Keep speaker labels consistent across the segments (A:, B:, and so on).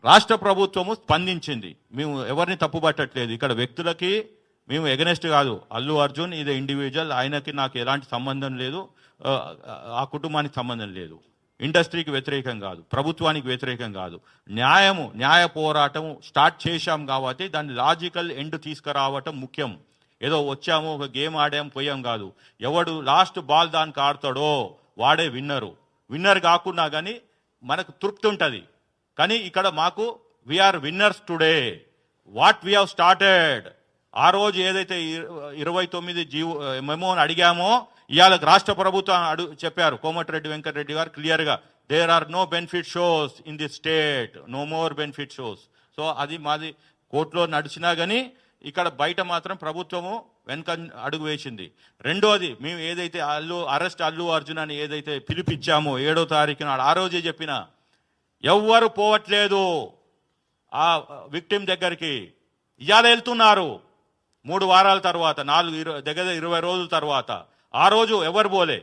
A: రాష్ట్ర ప్రభుత్వము స్పందించింది. మేము ఎవరిని తప్పుపట్టట్లేదు, ఇక్కడ వ్యక్తులకి మేము ఎగనెస్ట్ కాదు. అల్లు అర్జున్ ఇది ఇండివిజువల్, ఆయనకి నాకు ఎలాంటి సంబంధం లేదు, ఆ కుటుంబానికి సంబంధం లేదు. ఇండస్ట్రీకి వ్యతిరేకం కాదు, ప్రభుత్వానికి వ్యతిరేకం కాదు. న్యాయ పోరాటం స్టార్ట్ చేశాం కాబట్టి దాన్ని లాజికల్ ఎండ్ తీసుకురావటం ముఖ్యం. ఏదో వచ్చాము ఒక గేమ్ ఆడాం పోయాం కాదు. ఎవడు లాస్ట్ బాల్ దానికి ఆడతాడో వాడే విన్నర్ కాకున్నా కానీ మనకు తృప్తి ఉంటుంది. కానీ ఇక్కడ మాకు we are winners today. What we have started, ఆ రోజు ఏదైతే 29 మెమోని అడిగామో ఇవాళ రాష్ట్ర ప్రభుత్వం చెప్పారు. కోమటిరెడ్డి వెంకటరెడ్డి గారు క్లియర్గా, there are no benefit shows in the state, no more benefit shows. So అది మాది కోర్టులో నడిచినా కానీ ఇక్కడ బయట మాత్రం ప్రభుత్వము వెనక అడుగు వేసింది. రెండోది, మేము ఏదైతే అల్లు అర్జున్ అని ఏదైతే పిలిపించామో 7వ తారీఖు నాడు, ఆ రోజే చెప్పిన ఎవ్వరు పోవట్లేదు ఆ విక్టిమ్ దగ్గరికి. ఇవాళ వెళ్తున్నారు 3 వారాల తర్వాత, 20 రోజుల తర్వాత. ఆ రోజు ఎవరు పోలే.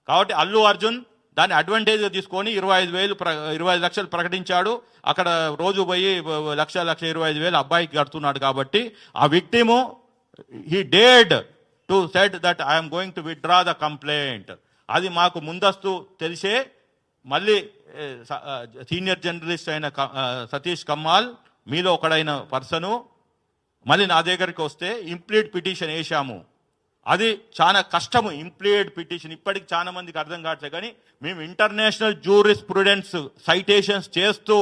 A: కాబట్టి అల్లు అర్జున్ దాన్ని అడ్వాంటేజ్గా తీసుకొని 25 లక్షలు ప్రకటించాడు. అక్కడ రోజు పోయి 1,25,000 అబ్బాయికి కడుతున్నాడు. కాబట్టి ఆ విక్టిము హీ డేడ్ to said that I'm going to withdraw the complaint. అది మాకు ముందస్తు తెలిసే మళ్ళీ సీనియర్ జర్నలిస్ట్ అయిన సతీష్ కమ్మాల్ మీలో ఒకడైన పర్సను మళ్ళీ నా దగ్గరికి వస్తే ఇంప్లీడ్ పిటిషన్ వేశాము. అది చాలా కష్టము ఇంప్లీడ్ పిటిషన్, ఇప్పటికి చాలా మందికి అర్థం కావట్లేదు. కానీ మేము ఇంటర్నేషనల్ జూరిస్ప్రుడెన్స్ సైటేషన్స్ చేస్తూ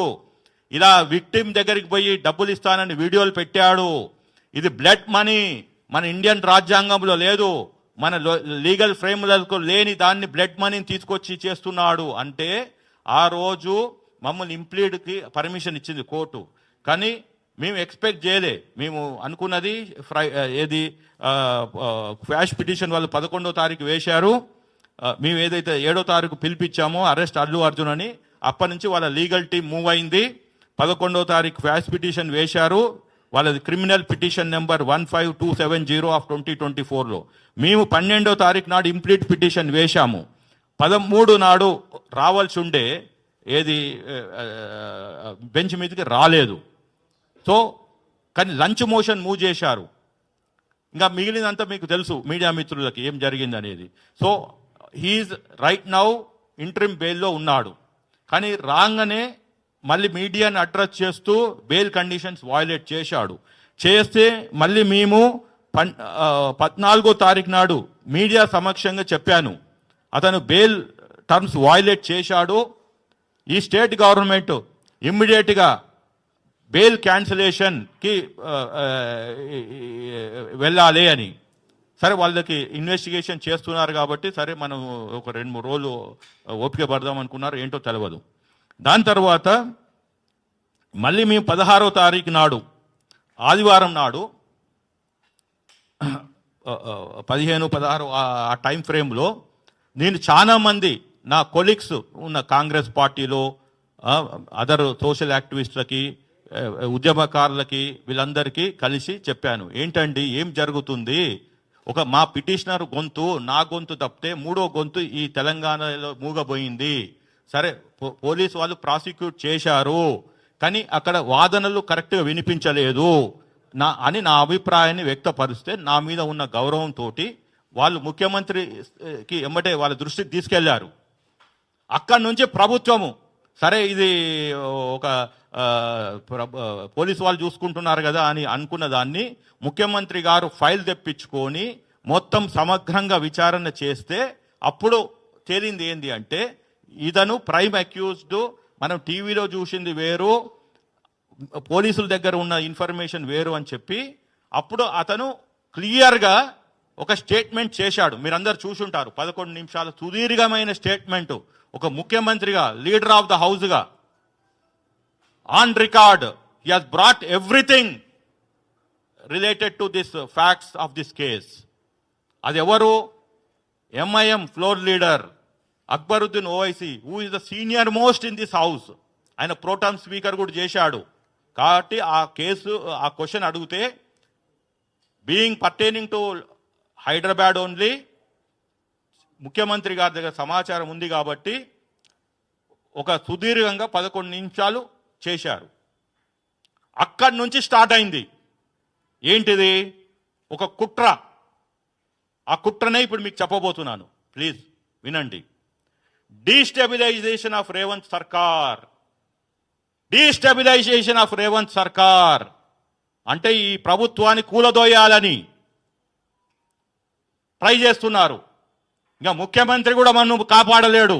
A: ఇలా విక్టిమ్ దగ్గరికి పోయి డబ్బులు ఇస్తానని వీడియోలు పెట్టాడు. ఇది బ్లడ్ మనీ, మన ఇండియన్ రాజ్యాంగంలో లేదు, మన లీగల్ ఫ్రేమ్లకు లేని దాన్ని బ్లడ్ మనీని తీసుకొచ్చి చేస్తున్నాడు. అంటే ఆ రోజు మమ్మల్ని ఇంప్లీడ్కి పర్మిషన్ ఇచ్చింది కోర్టు. కానీ మేము ఎక్స్పెక్ట్ చేయలే. మేము అనుకున్నది ఏది క్వాష్ పిటిషన్ వాళ్ళు 11వ తారీఖు వేశారు. మేము ఏదైతే 7వ తారీఖు పిలిపించామో అరెస్ట్ అల్లు అర్జున్ అని, అప్పటి నుంచి వాళ్ళ లీగల్ టీం మూవ్ అయింది. 11వ తారీఖు క్వాష్ పిటిషన్ వేశారు. వాళ్ళది క్రిమినల్ పిటిషన్ నెంబర్ 15270 ఆఫ్ 2024లో. మేము 12వ తారీఖు నాడు ఇంప్లీట్ పిటిషన్ వేశాము. 13 నాడు రావాల్సి ఉండే ఏది బెంచ్ మీదకి రాలేదు. సో కానీ లంచ్ మోషన్ మూవ్ చేశారు. ఇంకా మిగిలినంతా మీకు తెలుసు మీడియా మిత్రులకి ఏం జరిగింది అనేది. So he is right now interim బెయిల్లో ఉన్నాడు. కానీ రాగానే మళ్ళీ మీడియాని అడ్రస్ చేస్తూ బెయిల్ కండిషన్స్ వయోలేట్ చేస్తే మళ్ళీ మేము 14వ తారీఖు నాడు మీడియా సమక్షంగా చెప్పాను, అతను బెయిల్ టర్మ్స్ వయోలేట్ చేశాడు. ఈ స్టేట్ గవర్నమెంట్ ఇమ్మీడియట్గా బెయిల్ క్యాన్సిలేషన్కి వెళ్ళాలి అని. సరే వాళ్ళకి ఇన్వెస్టిగేషన్ చేస్తున్నారు కాబట్టి సరే మనం ఒక 2-3 రోజులు ఓపిక పడదాం అనుకున్నారు, ఏంటో తెలియదు. దాని తర్వాత మళ్ళీ మేము 16వ తారీఖు నాడు ఆదివారం నాడు 15, 16 ఆ టైం ఫ్రేమ్లో నేను చాలామంది నా కొలీగ్స్ ఉన్న కాంగ్రెస్ పార్టీలో అదర్ సోషల్ యాక్టివిస్టులకి ఉద్యమకారులకి వీళ్ళందరికీ కలిసి చెప్పాను, ఏంటండి ఏం జరుగుతుంది, ఒక మా పిటిషనర్ గొంతు నా గొంతు తప్పితే 3వ గొంతు ఈ తెలంగాణలో మూగబోయింది. సరే పోలీసు వాళ్ళు ప్రాసిక్యూట్ చేశారు కానీ అక్కడ వాదనలు కరెక్ట్గా వినిపించలేదు అని నా అభిప్రాయాన్ని వ్యక్తపరిస్తే నా మీద ఉన్న గౌరవంతో వాళ్ళు ముఖ్యమంత్రికి ఎమ్మటే వాళ్ళ దృష్టికి తీసుకెళ్లారు. అక్కడి నుంచి ప్రభుత్వము సరే ఇది ఒక పోలీసు వాళ్ళు చూసుకుంటున్నారు కదా అని అనుకున్న దాన్ని ముఖ్యమంత్రి గారు ఫైల్ తెప్పించుకొని మొత్తం సమగ్రంగా విచారణ చేస్తే అప్పుడు తేలింది ఏంది అంటే ఇతను ప్రైమ్ అక్యూజ్డ్, మనం టీవీలో చూసింది వేరు, పోలీసుల దగ్గర ఉన్న ఇన్ఫర్మేషన్ వేరు అని చెప్పి అప్పుడు అతను క్లియర్గా ఒక స్టేట్మెంట్ చేశాడు. మీరందరూ చూసుంటారు, 11 నిమిషాల సుదీర్ఘమైన స్టేట్మెంట్. ఒక ముఖ్యమంత్రిగా, లీడర్ ఆఫ్ ద హౌస్గా on record he has brought everything related to this facts of this case. అది ఎవరు? MIM floor leader Akbaruddin Owaisi, who is the senior most in this house. ఆయన ప్రోటామ్ స్పీకర్ కూడా చేశాడు. కాబట్టి ఆ కేసు ఆ క్వశ్చన్ అడిగితే being pertaining to Hyderabad only, ముఖ్యమంత్రి గారి దగ్గర సమాచారం ఉంది కాబట్టి ఒక సుదీర్ఘంగా 11 నిమిషాలు చేశారు. అక్కడి నుంచి స్టార్ట్ అయింది. ఏంటిది? ఒక కుట్ర. ఆ కుట్రనే ఇప్పుడు మీకు చెప్పబోతున్నాను, ప్లీజ్ వినండి. డీస్టెబిలైజేషన్ ఆఫ్ రేవంత్ సర్కార్. డీస్టెబిలైజేషన్ ఆఫ్ రేవంత్ సర్కార్ అంటే ఈ ప్రభుత్వాన్ని కూలదోయాలని ట్రై చేస్తున్నారు. ఇంకా ముఖ్యమంత్రి కూడా మనను కాపాడలేడు.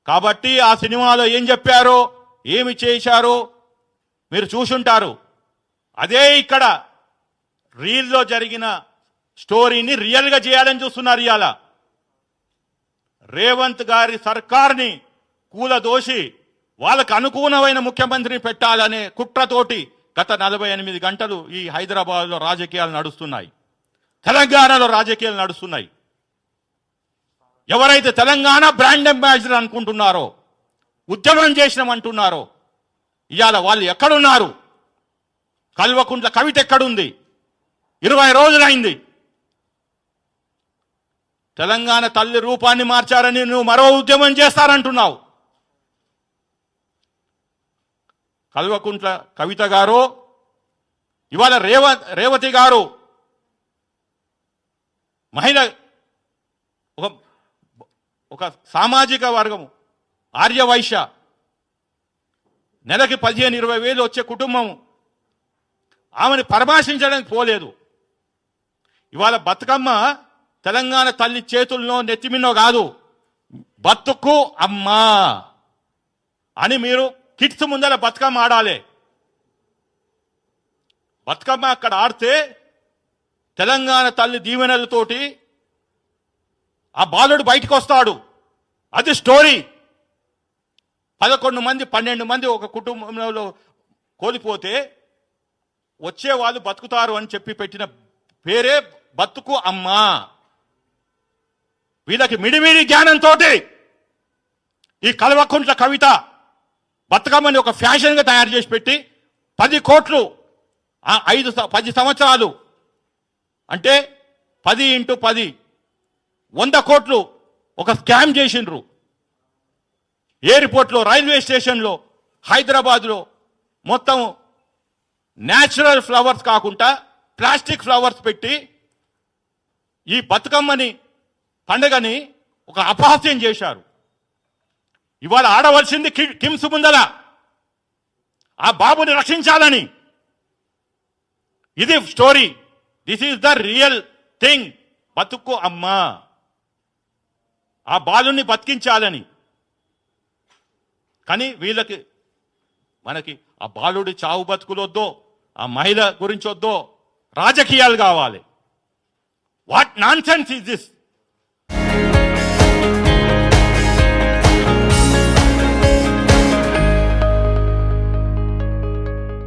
A: కాబట్టి ఆ సినిమాలో ఏం చెప్పారో, ఏమి చేశారో మీరు చూసుంటారు. అదే ఇక్కడ రీల్లో జరిగిన స్టోరీని రియల్గా చేయాలని చూస్తున్నారు. ఇవాళ రేవంత్ గారి సర్కార్ని కూలదోసి వాళ్ళకు అనుకూలమైన ముఖ్యమంత్రిని పెట్టాలనే కుట్రతోటి గత 48 గంటలు ఈ హైదరాబాద్లో రాజకీయాలు నడుస్తున్నాయి, తెలంగాణలో రాజకీయాలు నడుస్తున్నాయి. ఎవరైతే తెలంగాణ బ్రాండ్ అంబాసిడర్ అనుకుంటున్నారో, ఉద్యమం చేసినామంటున్నారో, ఇవాళ వాళ్ళు ఎక్కడున్నారు? కల్వకుంట్ల కవిత ఎక్కడుంది? 20 రోజులైంది. తెలంగాణ తల్లి రూపాన్ని మార్చారని నువ్వు మరో ఉద్యమం చేస్తారంటున్నావు. కల్వకుంట్ల కవిత గారు, ఇవాళ రేవతి గారు మహిళ, ఒక సామాజిక వర్గము, ఆర్యవైశ్య, నెలకి 15-20 వేలు వచ్చే కుటుంబం, ఆమెను పరామర్శించడానికి పోలేదు. ఇవాళ బతుకమ్మ తెలంగాణ తల్లి చేతుల్లో నెత్తిమిన్నో కాదు, బతుకు అమ్మా అని మీరు కిడ్స్ ముందర బతుకమ్మ ఆడాలి. బతుకమ్మ అక్కడ ఆడితే తెలంగాణ తల్లి దీవెనలతోటి ఆ బాలుడు బయటకు వస్తాడు. అది స్టోరీ. 11 మంది 12 మంది ఒక కుటుంబంలో కోల్పోతే వచ్చే వాళ్ళు బతుకుతారు అని చెప్పి పెట్టిన పేరే బతుకు అమ్మా. వీళ్ళకి మిడిమిడి జ్ఞానంతో ఈ కల్వకుంట్ల కవిత బతుకమ్మని ఒక ఫ్యాషన్గా తయారు చేసి పెట్టి 10 కోట్లు 10 సంవత్సరాలు అంటే 10 × 10 100 కోట్లు ఒక స్కామ్ చేసిండ్రు. ఎయిర్పోర్ట్లో, రైల్వే స్టేషన్లో, హైదరాబాద్లో మొత్తం న్యాచురల్ ఫ్లవర్స్ కాకుండా ప్లాస్టిక్ ఫ్లవర్స్ పెట్టి ఈ బతుకమ్మని పండుగని ఒక అపహాస్యం చేశారు. ఇవాళ ఆడవలసింది కిమ్స్ ముందల ఆ బాబుని రక్షించాలని. ఇది story. This is the real thing. బతుకు అమ్మా, ఆ బాలుని బతికించాలని. కానీ వీళ్ళకి మనకి ఆ బాలుడి చావు బతుకులు వద్దో, ఆ మహిళ గురించి వద్దో, రాజకీయాలు కావాలి. What non sense is this?